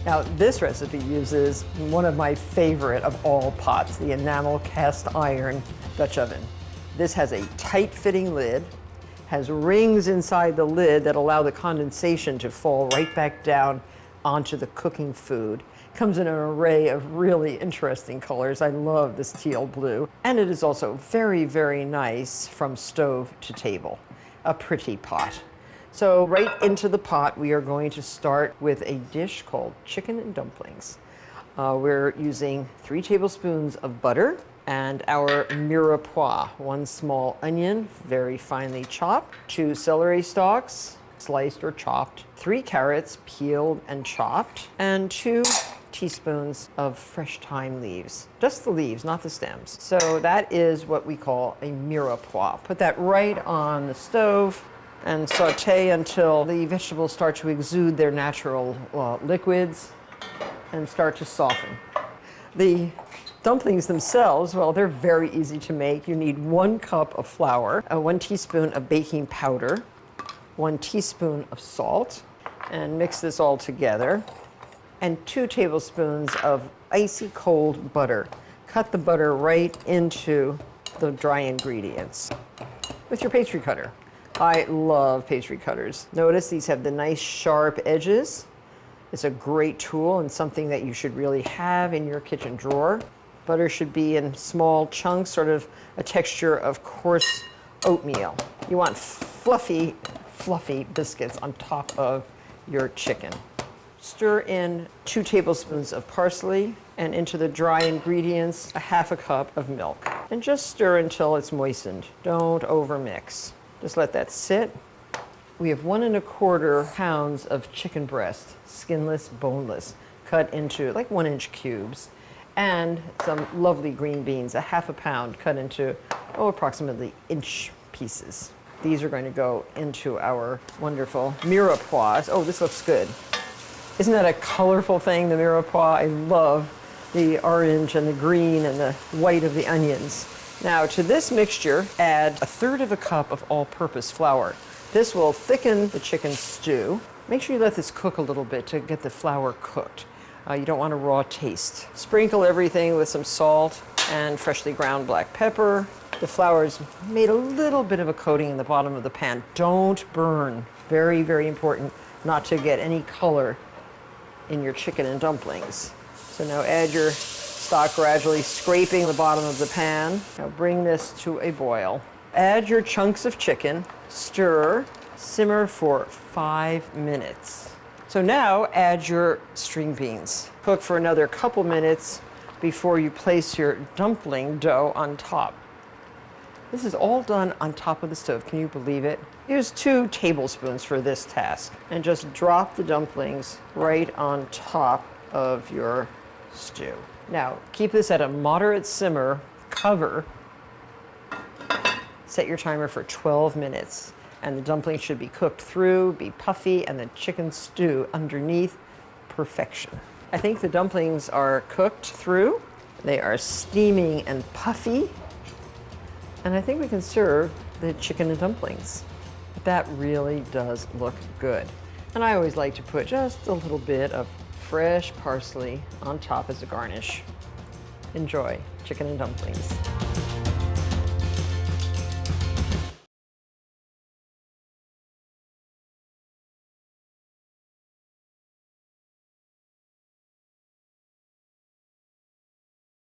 Now, this recipe uses one of my favorite of all pots, the enamel cast iron Dutch oven. This has a tight-fitting lid, has rings inside the lid that allow the condensation to fall right back down onto the cooking food. Comes in an array of really interesting colors. I love this teal blue. And it is also very, very nice from stove to table. A pretty pot. So right into the pot, we are going to start with a dish called chicken and dumplings. We're using 3 tablespoons of butter and our mirepoix, 1 small onion, very finely chopped, 2 celery stalks, sliced or chopped, 3 carrots, peeled and chopped, and 2 teaspoons of fresh thyme leaves. Just the leaves, not the stems. So that is what we call a mirepoix. Put that right on the stove and saute until the vegetables start to exude their natural liquids and start to soften. The dumplings themselves, well, they're very easy to make. You need 1 cup of flour, 1 teaspoon of baking powder, 1 teaspoon of salt, and mix this all together, and 2 tablespoons of icy cold butter. Cut the butter right into the dry ingredients with your pastry cutter. I love pastry cutters. Notice these have the nice sharp edges. It's a great tool and something that you should really have in your kitchen drawer. Butter should be in small chunks, sort of a texture of coarse oatmeal. You want fluffy biscuits on top of your chicken. Stir in 2 tablespoons of parsley and into the dry ingredients, a 1/2 cup of milk. And just stir until it's moistened. Don't overmix. Just let that sit. We have 1 1/4 pounds of chicken breast, skinless, boneless, cut into like 1-inch cubes, and some lovely green beans, a 1/2 pound cut into, approximately inch pieces. These are going to go into our wonderful mirepoix. Oh, this looks good. Isn't that a colorful thing, the mirepoix? I love the orange and the green and the white of the onions. Now, to this mixture, add 1/3 cup of all-purpose flour. This will thicken the chicken stew. Make sure you let this cook a little bit to get the flour cooked. You don't want a raw taste. Sprinkle everything with some salt and freshly ground black pepper. The flour's made a little bit of a coating in the bottom of the pan. Don't burn. Very, very important not to get any color in your chicken and dumplings. So now add your stock, gradually scraping the bottom of the pan. Now bring this to a boil. Add your chunks of chicken, stir, simmer for 5 minutes. So now add your string beans. Cook for another couple minutes before you place your dumpling dough on top. This is all done on top of the stove. Can you believe it? Use 2 tablespoons for this task and just drop the dumplings right on top of your stew. Now, keep this at a moderate simmer, cover, set your timer for 12 minutes, and the dumplings should be cooked through, be puffy, and the chicken stew underneath, perfection. I think the dumplings are cooked through. They are steaming and puffy, and I think we can serve the chicken and dumplings. That really does look good. And I always like to put just a little bit of fresh parsley on top as a garnish. Enjoy chicken and dumplings.